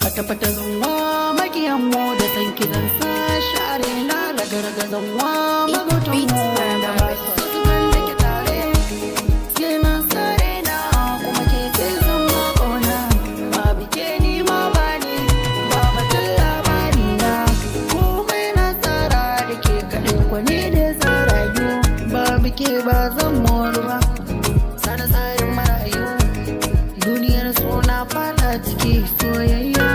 fata-fata zanwa makiyan mu da san kidan sa share na raga-raga zanwa magautan mu da masu zuban da ke tare sai na sare na kuma ke ce zama ƙona babu ke ni ma ba ne ba batun labari na komai na tsara da ke kaɗai kwani da tsarayu babu ke ba zan moru ba sana tsarin marayu duniyar suna fada ciki soyayya